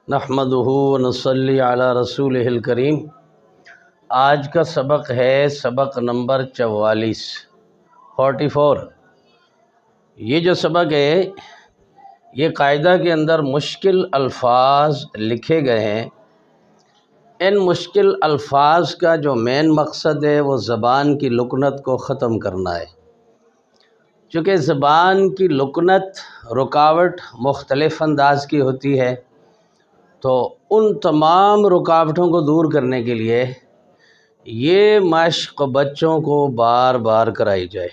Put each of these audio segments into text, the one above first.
نحمدہ ونصلی علی رسولہ الکریم۔ آج کا سبق ہے سبق نمبر 44۔ یہ جو سبق ہے یہ قاعدہ کے اندر مشکل الفاظ لکھے گئے ہیں۔ ان مشکل الفاظ کا جو مین مقصد ہے وہ زبان کی لکنت کو ختم کرنا ہے۔ چونکہ زبان کی لکنت رکاوٹ مختلف انداز کی ہوتی ہے، تو ان تمام رکاوٹوں کو دور کرنے کے لیے یہ مشق بچوں کو بار بار کرائی جائے،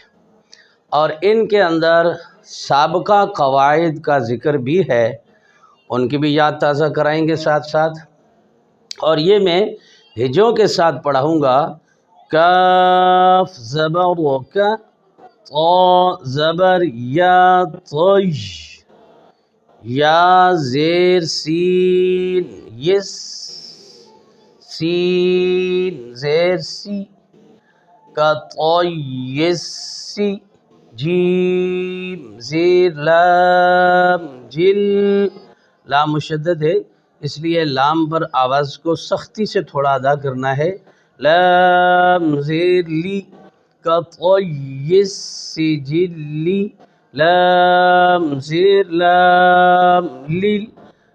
اور ان کے اندر سابقہ قواعد کا ذکر بھی ہے، ان کی بھی یاد تازہ کرائیں گے ساتھ ساتھ۔ اور یہ میں ہجوں کے ساتھ پڑھاؤں گا۔ کاف زبر و کا، طا زبر یا طج، یا زیر سین یس، سین زیر سی کا طیسی، جیم زیر لام جل، لام مشدد ہے اس لیے لام پر آواز کو سختی سے تھوڑا ادا کرنا ہے۔ لام زیر لی کا طیسی جلی، لام زیر لام لیل،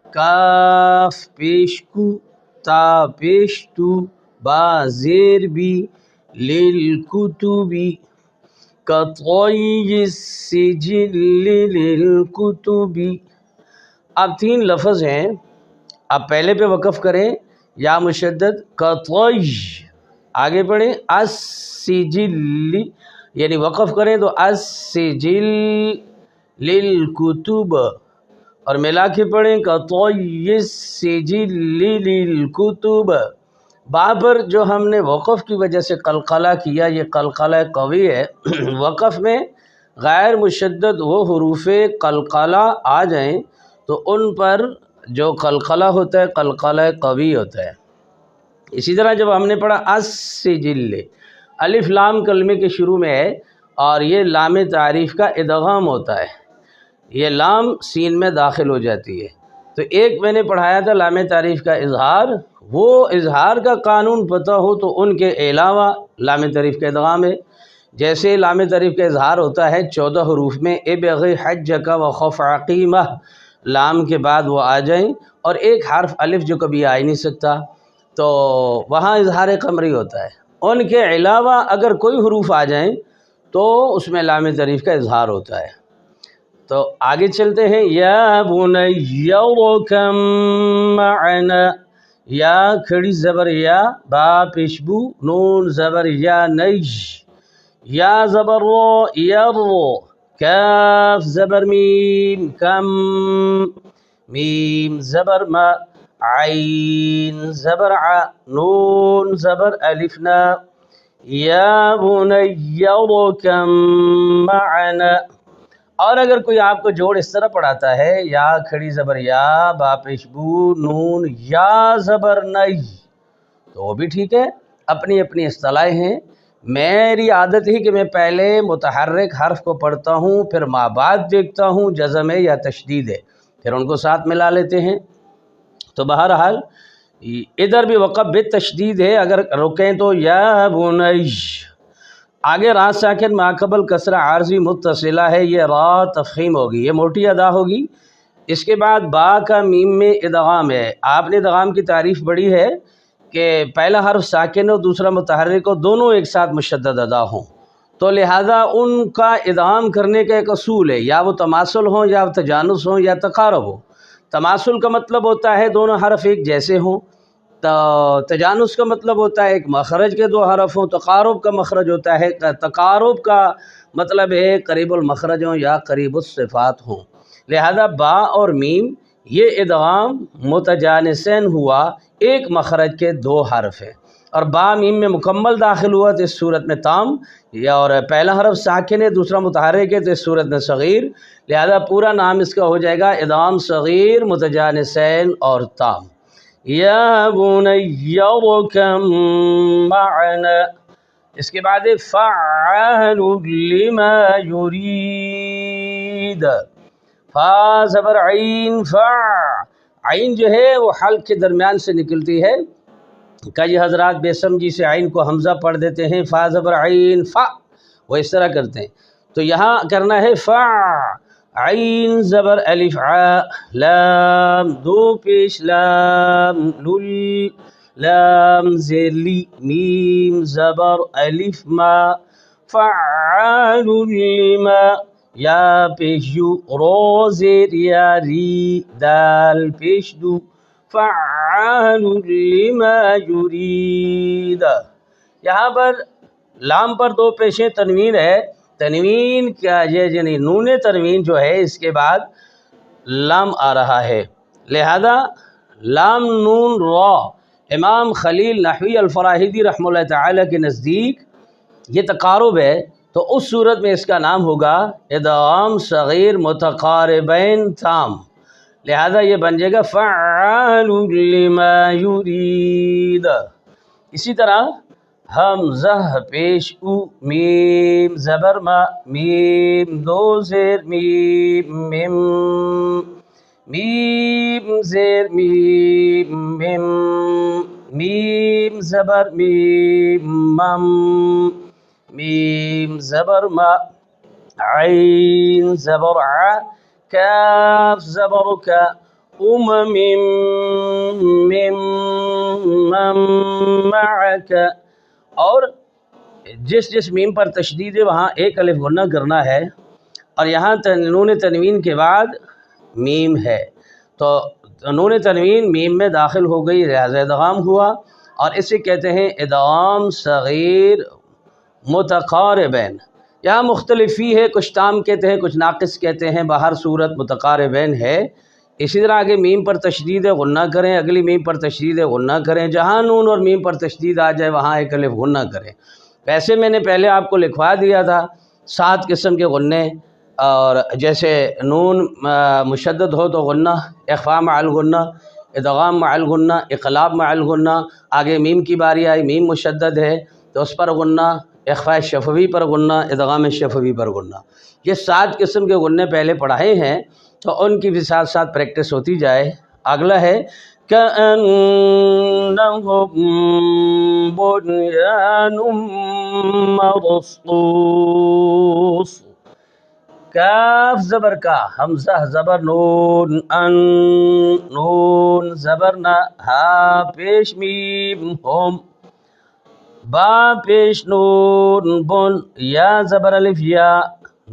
کاف پیش کو، تا پیش تو، با زیر بی، للکتبی کطی السجل للکتبی۔ اب 3 لفظ ہیں، اب پہلے پہ وقف کریں، یا مشدد کطی، آگے پڑھیں السجل، یعنی وقف کریں تو السجل للکتب، اور ملا کے پڑھیں کطی السجل للکتب۔ با پر جو ہم نے وقف کی وجہ سے قلقلہ کیا، یہ قلقلہ قوی ہے۔ وقف میں غیر مشدد وہ حروف قلقلہ آ جائیں تو ان پر جو قلقلہ ہوتا ہے قلقلہ قوی ہوتا ہے۔ اسی طرح جب ہم نے پڑھا السجل، الف لام کلمے کے شروع میں ہے اور یہ لام تعریف کا ادغام ہوتا ہے، یہ لام سین میں داخل ہو جاتی ہے۔ تو ایک میں نے پڑھایا تھا لام تعریف کا اظہار، وہ اظہار کا قانون پتہ ہو تو ان کے علاوہ لام تعریف کا ادغام ہے۔ جیسے لام تعریف کا اظہار ہوتا ہے 14 حروف میں، ابغ حجک وخف عقیمہ، لام کے بعد وہ آ جائیں، اور ایک حرف الف جو کبھی آ ہی نہیں سکتا، تو وہاں اظہار قمری ہوتا ہے۔ ان کے علاوہ اگر کوئی حروف آ جائیں تو اس میں لام تعریف کا اظہار ہوتا ہے۔ تو آگے چلتے ہیں۔ یا بنی ارکم معنا، یا کھڑی زبر یا، با پیشبو، نون زبر یا نج، یا زبر رو یرو، کاف زبر میم کم، میم زبر ما، عین زبر ع، نون زبر الفنا، یا بنی ارکم معنا۔ اور اگر کوئی آپ کو جوڑ اس طرح پڑھاتا ہے، یا کھڑی زبر یا، با پیشبو، نون، یا زبر نئی، تو وہ بھی ٹھیک ہے، اپنی اپنی اصطلاحیں ہیں۔ میری عادت ہی کہ میں پہلے متحرک حرف کو پڑھتا ہوں، پھر ما بعد دیکھتا ہوں جزم ہے یا تشدید ہے، پھر ان کو ساتھ ملا لیتے ہیں۔ تو بہرحال ادھر بھی وقف بالتشدید ہے، اگر رکیں تو یا بنی۔ آگے را ساکن ماقبل کسرہ عارضی متصلہ ہے، یہ را تفخیم ہوگی، یہ موٹی ادا ہوگی۔ اس کے بعد با کا میم میں ادغام ہے۔ آپ نے ادغام کی تعریف پڑھی ہے کہ پہلا حرف ساکن ہو، دوسرا متحرک ہو، دونوں ایک ساتھ مشدد ادا ہوں، تو لہذا ان کا ادغام کرنے کا ایک اصول ہے، یا وہ تماثل ہوں یا تجانس ہوں یا تقارب ہو۔ تماثل کا مطلب ہوتا ہے دونوں حرف ایک جیسے ہوں، تجانس کا مطلب ہوتا ہے ایک مخرج کے 2 حرف ہوں، تقارب کا مخرج ہوتا ہے، تقارب کا مطلب ہے قریب المخرج ہوں یا قریب الصفات ہوں۔ لہذا با اور میم یہ ادغام متجانسین ہوا، ایک مخرج کے 2 حرف ہیں، اور با میم میں مکمل داخل ہوا تو اس صورت میں تام، یا اور پہلا حرف ساکن ہے دوسرا متحرک ہے تو اس صورت میں صغیر، لہذا پورا نام اس کا ہو جائے گا ادغام صغیر متجانسین اور تام۔ یا بنی ارکم معنا، اس کے بعد فعال لما یرید، فا زبر عین فا، عین جو ہے وہ حلق کے درمیان سے نکلتی ہے. کئی حضرات بے سمجھی سے عین کو حمزہ پڑھ دیتے ہیں، فا زبر عین فا، وہ اس طرح کرتے ہیں. تو یہاں کرنا ہے فا، عین زبر الف ع، لام دو پیش لام لل، لام زیر لی، میم زبر الف ما، فعال لما، یا پیش یو، رو زیر یا ری، دال پیش دو، فعال لما یرید. یہاں پر لام پر دو پیشیں تنوین ہے. تنوین کیا یعنی نون تنوین جو ہے اس کے بعد لام آ رہا ہے، لہذا لام نون را. امام خلیل نحوی الفراہیدی رحمہ اللہ تعالی کے نزدیک یہ تقارب ہے، تو اس صورت میں اس کا نام ہوگا ادغام صغیر متقاربین تام. لہذا یہ بن جائے گا فعال لما یرید. اسی طرح حمزہ پیش او، میم زبر ما، میم دو زیر میم میم، میم زیر میم میم، میم زبر میم مم، میم زبر ما، عین زبر ع، کاف زبر کا، من معک. اور جس میم پر تشدید ہے وہاں ایک الف غنہ کرنا ہے، اور یہاں نون تنوین کے بعد میم ہے تو نون تنوین میم میں داخل ہو گئی، لہذا ادغام ہوا. اور اسے کہتے ہیں ادغام صغیر متقاربین. یہاں مختلف فی ہے، کچھ تام کہتے ہیں کچھ ناقص کہتے ہیں، بہر صورت متقاربین ہے. اسی طرح آگے میم پر تشدید غنہ کریں، اگلی میم پر تشدید غنہ کریں، جہاں نون اور میم پر تشدید آ جائے وہاں ایک الف غنہ کریں. ویسے میں نے پہلے آپ کو لکھوا دیا تھا 7 قسم کے غنے، اور جیسے نون مشدد ہو تو غنہ، اخفاء مع الغنہ، ادغام مع الغنہ، اقلاب مع الغنہ. آگے میم کی باری آئی، میم مشدد ہے تو اس پر غنہ، اخفاء شفوی پر غنہ، ادغام شفوی پر غنہ. یہ 7 قسم کے غنے پہلے پڑھائے ہیں تو ان کی بھی ساتھ ساتھ پریکٹس ہوتی جائے. اگلا ہے كأنهم بنيان مرصوص. کاف زبر کا، حمزہ زبر نون، ان نون زبر نا، ہا پیش میم ہوم، با پیش نون بن، یا زبر الف یا،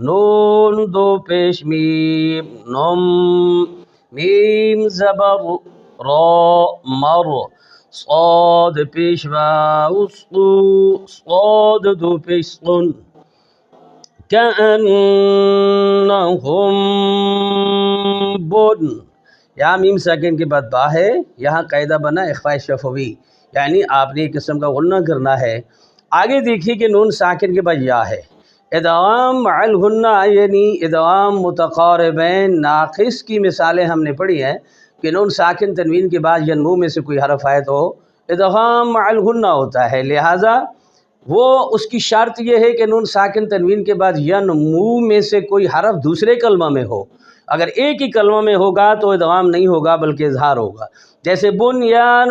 نون دو پیش میم نم، میم زبر را مر، صاد پیش واو صو، صاد دو پیش صن. كأنهم بن، یہاں میم ساکن کے بعد با ہے، یہاں قاعدہ بنا اخفاء شفوی، یعنی آپ نے ایک قسم کا غنہ کرنا ہے. آگے دیکھیے کہ نون ساکن کے بعد یا ہے. ادغام مع الغنہ یعنی ادغام متقاربین ناقص کی مثالیں ہم نے پڑھی ہیں کہ نون ساکن تنوین کے بعد ینمو میں سے کوئی حرف آئے تو ادغام مع الغنہ ہوتا ہے. لہٰذا وہ اس کی شرط یہ ہے کہ نون ساکن تنوین کے بعد ینمو میں سے کوئی حرف دوسرے کلمہ میں ہو. اگر ایک ہی کلمہ میں ہوگا تو ادغام نہیں ہوگا بلکہ اظہار ہوگا. جیسے بنیان،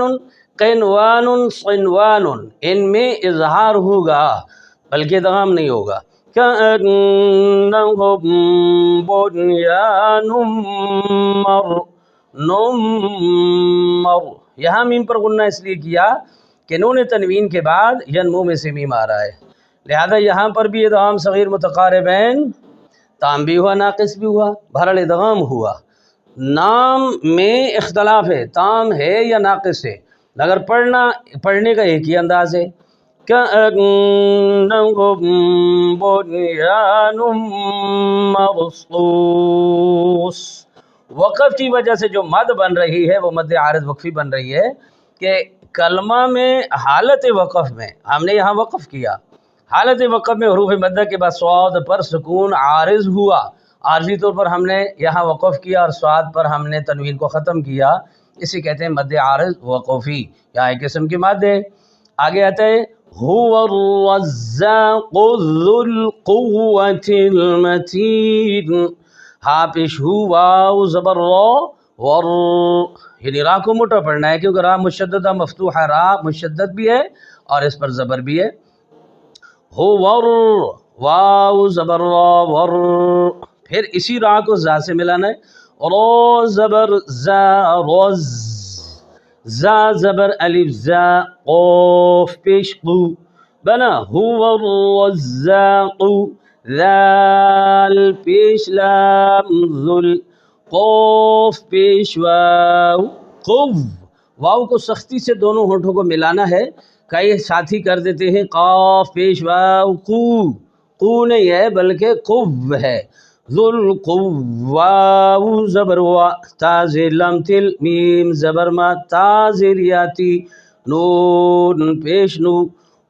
قنوان، صنوان، ان میں اظہار ہوگا بلکہ ادغام نہیں ہوگا. كأنهم بنيان مرصوص. یہاں میم پر غنہ اس لیے کیا کہ نون تنوین کے بعد ینمو میں سے میم آ رہا ہے، لہذا یہاں پر بھی ادغام صغیر متقاربین تام بھی ہوا ناقص بھی ہوا، بہرحال ادغام ہوا. نام میں اختلاف ہے، تام ہے یا ناقص ہے، مگر پڑھنے کا ایک ہی انداز ہے. كأنهم بنيان مرصوص. وقف کی وجہ سے جو مد بن رہی ہے وہ مد عارض وقفی بن رہی ہے کہ کلمہ میں حالت وقف میں ہم نے یہاں وقف کیا، حالت وقف میں حروف مدہ کے بعد صاد پر سکون عارض ہوا، عارضی طور پر ہم نے یہاں وقف کیا اور صاد پر ہم نے تنوین کو ختم کیا، اسے کہتے ہیں مد عارض وقفی، یہاں ایک قسم کی مد ہے. آگے آتا ہے هو الرزاق ذو القوة المتين. ہا پیش ہو، واو زبر رو، ور، یعنی را کو موٹا پڑھنا ہے کیونکہ را مشددہ مفتوحہ، را مشدد بھی ہے اور اس پر زبر بھی ہے. ہو ور، واو زبر را ور. پھر اسی را کو زا سے ملانا ہے. را زبر زا روز، زا زبر الف زا، قوف پیش قو بنا هو الرزاق، ذال پیش لام ذل، قوف پیش واو قو. واو کو سختی سے دونوں ہونٹوں کو ملانا ہے. کئی ساتھی کر دیتے ہیں قاف پیش واو قو، قو نہیں ہے بلکہ قو ہے. ذل قو، واو زبر وا، تازر لام تل، میم زبر ما، تازر یاتی، نون پیش نو.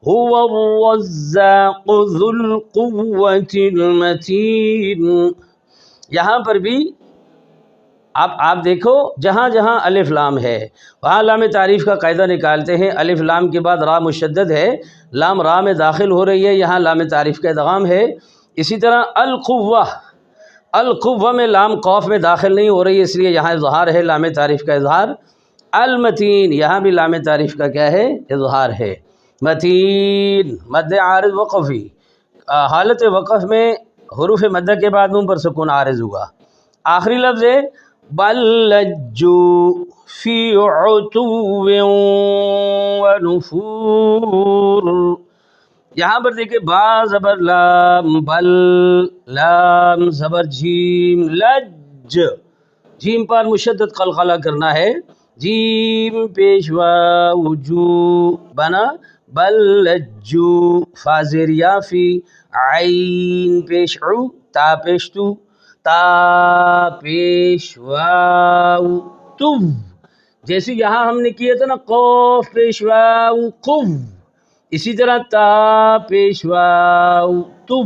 هو الرزاق ذو القوة المتین. یہاں پر بھی آپ دیکھو جہاں جہاں الف لام ہے وہاں لام تعریف کا قاعدہ نکالتے ہیں. الف لام کے بعد را مشدد ہے، لام را میں داخل ہو رہی ہے، یہاں لام تعریف کا ادغام ہے. اسی طرح القوہ، القوہ میں لام قوف میں داخل نہیں ہو رہی ہے، اس لیے یہاں اظہار ہے، لام تعریف کا اظہار. المتین، یہاں بھی لام تعریف کا کیا ہے؟ اظہار ہے. متین مد عارض وقفی، حالت وقف میں حروف مدہ کے بعد نون پر سکون عارض ہوگا. آخری لفظ ہے بل لجوا فی عتو ونفور. یہاں پر دیکھیں با زبر لام بل، لام زبر جیم لج، جیم پر مشدد قلقلہ کرنا ہے. جیم پیش واو جو بنا بل لجو، فا زیر یا فی، عین پیش عو، تا پیش تو، تا پیش واو تو. جیسے یہاں ہم نے کیا تھا نا قوف پیش واو قو، اسی طرح تا پیش واو تو،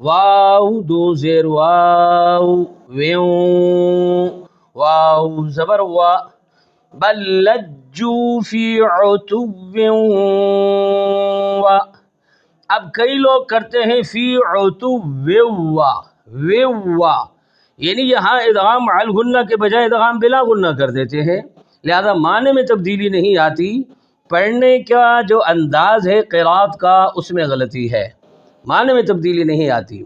واو دو زیر واو ویو، واو زبر وا، بل لجوا فی عتو وا. اب کئی لوگ کرتے ہیں فی عتو وا، ویوا، یعنی یہاں ادغام مع الغنہ کے بجائے ادغام بلا غنہ کر دیتے ہیں، لہذا معنی میں تبدیلی نہیں آتی. پڑھنے کا جو انداز ہے قرات کا اس میں غلطی ہے، معنی میں تبدیلی نہیں آتی.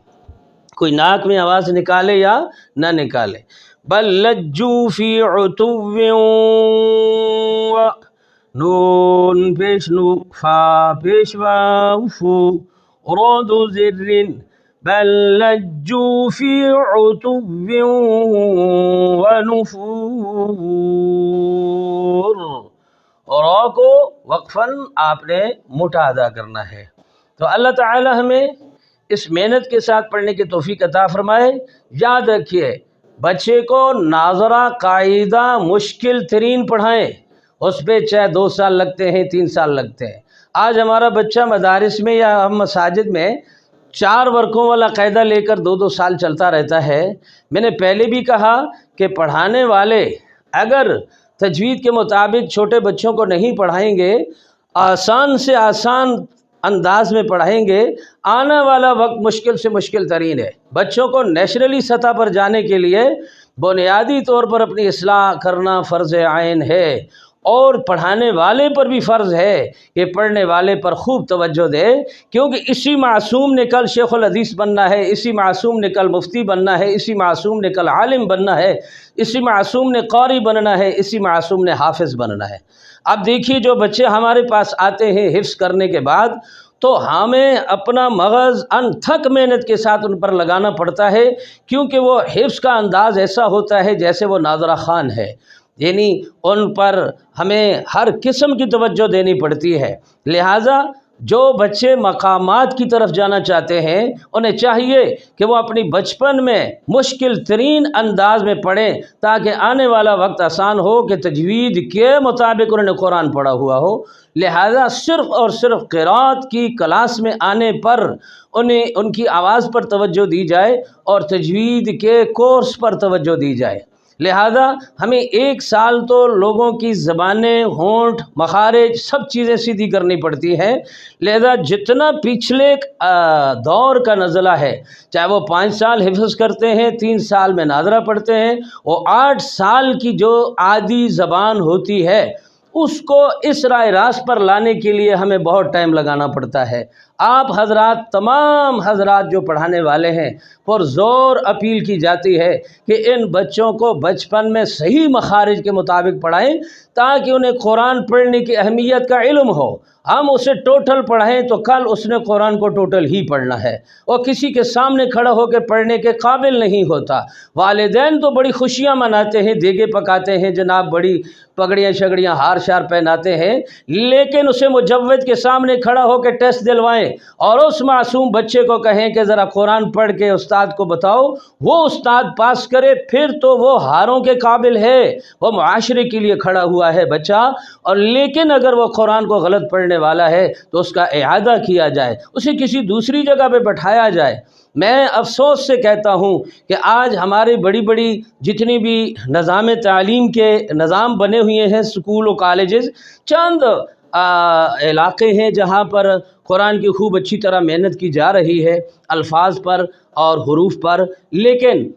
کوئی ناک میں آواز نکالے یا نہ نکالے. بل لجوا فی عتو وا، نون پیش نو، فا پیش واو فو، رود زر، بل لجوا فی عتو ونفور. را کو وقفاً آپ نے موٹا ادا کرنا ہے. تو اللہ تعالی ہمیں اس محنت کے ساتھ پڑھنے کی توفیق عطا فرمائے. یاد رکھیے بچے کو ناظرہ قاعدہ مشکل ترین پڑھائیں، اس پہ چاہے 2 سال لگتے ہیں 3 سال لگتے ہیں. آج ہمارا بچہ مدارس میں یا ہم مساجد میں 4 ورقوں والا قاعدہ لے کر 2 سال چلتا رہتا ہے. میں نے پہلے بھی کہا کہ پڑھانے والے اگر تجوید کے مطابق چھوٹے بچوں کو نہیں پڑھائیں گے، آسان سے آسان انداز میں پڑھائیں گے، آنے والا وقت مشکل سے مشکل ترین ہے. بچوں کو نیچرلی سطح پر جانے کے لیے بنیادی طور پر اپنی اصلاح کرنا فرض عین ہے، اور پڑھانے والے پر بھی فرض ہے کہ پڑھنے والے پر خوب توجہ دے، کیونکہ اسی معصوم نے کل شیخ الحدیث بننا ہے، اسی معصوم نے کل مفتی بننا ہے، اسی معصوم نے کل عالم بننا ہے، اسی معصوم نے قاری بننا ہے، اسی معصوم نے حافظ بننا ہے. اب دیکھیے جو بچے ہمارے پاس آتے ہیں حفظ کرنے کے بعد، تو ہمیں اپنا مغز انتھک محنت کے ساتھ ان پر لگانا پڑتا ہے، کیونکہ وہ حفظ کا انداز ایسا ہوتا ہے جیسے وہ ناظرہ خوان ہے، یعنی ان پر ہمیں ہر قسم کی توجہ دینی پڑتی ہے. لہٰذا جو بچے مقامات کی طرف جانا چاہتے ہیں انہیں چاہیے کہ وہ اپنی بچپن میں مشکل ترین انداز میں پڑھیں، تاکہ آنے والا وقت آسان ہو کہ تجوید کے مطابق انہوں نے قرآن پڑھا ہوا ہو. لہذا صرف اور صرف قرات کی کلاس میں آنے پر انہیں ان کی آواز پر توجہ دی جائے اور تجوید کے کورس پر توجہ دی جائے. لہذا ہمیں 1 سال تو لوگوں کی زبانیں، ہونٹ، مخارج سب چیزیں سیدھی کرنی پڑتی ہیں۔ لہذا جتنا پچھلے دور کا نزلہ ہے، چاہے وہ 5 سال حفظ کرتے ہیں، 3 سال میں ناظرہ پڑھتے ہیں، وہ 8 سال کی جو عادی زبان ہوتی ہے اس کو اس راہ راست پر لانے کے لیے ہمیں بہت ٹائم لگانا پڑتا ہے۔ آپ حضرات، تمام حضرات جو پڑھانے والے ہیں، پر زور اپیل کی جاتی ہے کہ ان بچوں کو بچپن میں صحیح مخارج کے مطابق پڑھائیں تاکہ انہیں قرآن پڑھنے کی اہمیت کا علم ہو۔ ہم اسے ٹوٹل پڑھائیں تو کل اس نے قرآن کو ٹوٹل ہی پڑھنا ہے، اور کسی کے سامنے کھڑا ہو کے پڑھنے کے قابل نہیں ہوتا۔ والدین تو بڑی خوشیاں مناتے ہیں، دیگے پکاتے ہیں جناب، بڑی پگڑیاں شگڑیاں ہار شار پہناتے ہیں، لیکن اسے مجود کے سامنے کھڑا ہو کے ٹیسٹ دلوائیں اور اس معصوم بچے کو کہیں کہ ذرا قرآن پڑھ کے استاد کو بتاؤ، وہ استاد پاس کرے، پھر تو وہ ہاروں کے قابل ہے، وہ معاشرے کے لیے کھڑا ہوا ہے بچہ۔ اور لیکن اگر وہ قرآن کو غلط پڑھنے والا ہے تو اس کا اعادہ کیا جائے، اسے کسی دوسری جگہ پہ بٹھایا جائے۔ میں افسوس سے کہتا ہوں کہ آج ہماری بڑی بڑی جتنی بھی نظام تعلیم کے نظام بنے ہوئے ہیں، اسکول و کالجز، چند علاقے ہیں جہاں پر قرآن کی خوب اچھی طرح محنت کی جا رہی ہے الفاظ پر اور حروف پر، لیکن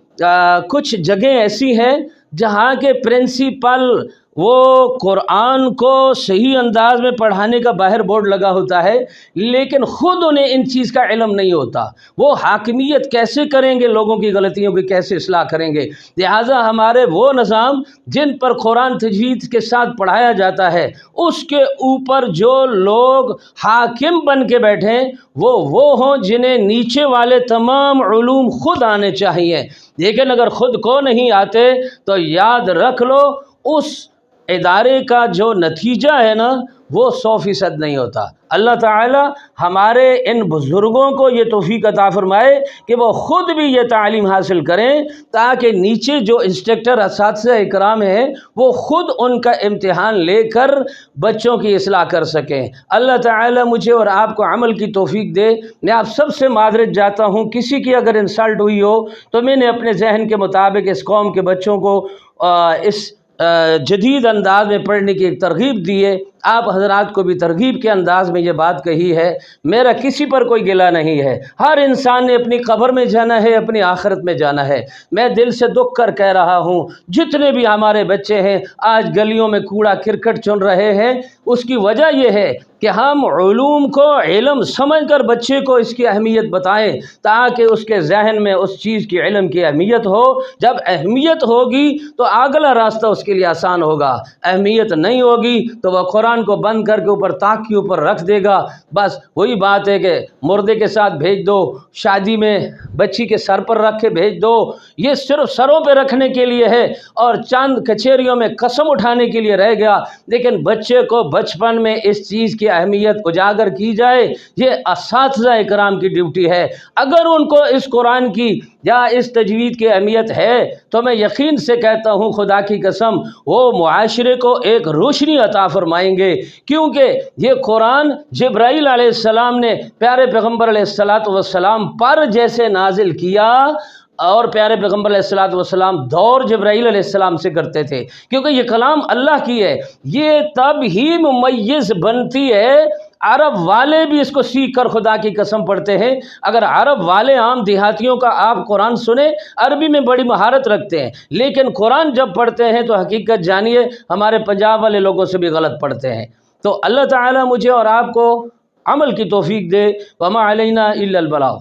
کچھ جگہیں ایسی ہیں جہاں کے پرنسپل وہ قرآن کو صحیح انداز میں پڑھانے کا باہر بورڈ لگا ہوتا ہے، لیکن خود انہیں ان چیز کا علم نہیں ہوتا۔ وہ حاکمیت کیسے کریں گے، لوگوں کی غلطیوں کی کیسے اصلاح کریں گے؟ لہٰذا ہمارے وہ نظام جن پر قرآن تجوید کے ساتھ پڑھایا جاتا ہے، اس کے اوپر جو لوگ حاکم بن کے بیٹھیں وہ ہوں جنہیں نیچے والے تمام علوم خود آنے چاہیے، لیکن اگر خود کو نہیں آتے تو یاد رکھ لو اس ادارے کا جو نتیجہ ہے نا وہ 100% نہیں ہوتا۔ اللہ تعالی ہمارے ان بزرگوں کو یہ توفیق عطا فرمائے کہ وہ خود بھی یہ تعلیم حاصل کریں تاکہ نیچے جو انسٹرکٹر اساتذہ اکرام ہیں وہ خود ان کا امتحان لے کر بچوں کی اصلاح کر سکیں۔ اللہ تعالی مجھے اور آپ کو عمل کی توفیق دے۔ میں آپ سب سے معذرت چاہتا ہوں، کسی کی اگر انسلٹ ہوئی ہو تو میں نے اپنے ذہن کے مطابق اس قوم کے بچوں کو اس جدید انداز میں پڑھنے کی ایک ترغیب دی ہے۔ آپ حضرات کو بھی ترغیب کے انداز میں یہ بات کہی ہے۔ میرا کسی پر کوئی گلہ نہیں ہے، ہر انسان نے اپنی قبر میں جانا ہے، اپنی آخرت میں جانا ہے۔ میں دل سے دکھ کر کہہ رہا ہوں، جتنے بھی ہمارے بچے ہیں آج گلیوں میں کوڑا کرکٹ چن رہے ہیں، اس کی وجہ یہ ہے کہ ہم علوم کو علم سمجھ کر بچے کو اس کی اہمیت بتائیں تاکہ اس کے ذہن میں اس چیز کی علم کی اہمیت ہو۔ جب اہمیت ہوگی تو اگلا راستہ اس کے لیے آسان ہوگا، اہمیت نہیں ہوگی تو وہ قرآن کو بند کر کے اوپر تاک کے اوپر رکھ دے گا۔ بس وہی بات ہے کہ مردے کے ساتھ بھیج دو، شادی میں بچی کے سر پر رکھ کے بھیج دو، یہ صرف سروں پہ رکھنے کے لیے ہے اور چند کچہریوں میں قسم اٹھانے کے لیے رہ گیا۔ لیکن بچے کو بچپن میں اس چیز کی اہمیت اجاگر کی جائے، یہ اساتذہ اکرام کی ڈیوٹی ہے۔ اگر ان کو اس قرآن کی یا اس تجوید کی اہمیت ہے تو میں یقین سے کہتا ہوں، خدا کی قسم، وہ معاشرے کو ایک روشنی عطا فرمائیں گے، کیونکہ یہ قرآن جبرائیل علیہ السلام نے پیارے پیغمبر علیہ السلام پر جیسے نازل کیا، اور پیارے پیغمبر علیہ السلام دور جبرائیل علیہ السلام سے کرتے تھے، کیونکہ یہ کلام اللہ کی ہے۔ یہ تب ہی ممیز بنتی ہے، عرب والے بھی اس کو سیکھ کر خدا کی قسم پڑھتے ہیں۔ اگر عرب والے عام دیہاتیوں کا آپ قرآن سنیں، عربی میں بڑی مہارت رکھتے ہیں، لیکن قرآن جب پڑھتے ہیں تو حقیقت جانیے ہمارے پنجاب والے لوگوں سے بھی غلط پڑھتے ہیں۔ تو اللہ تعالی مجھے اور آپ کو عمل کی توفیق دے۔ وما علینا الا البلاغ۔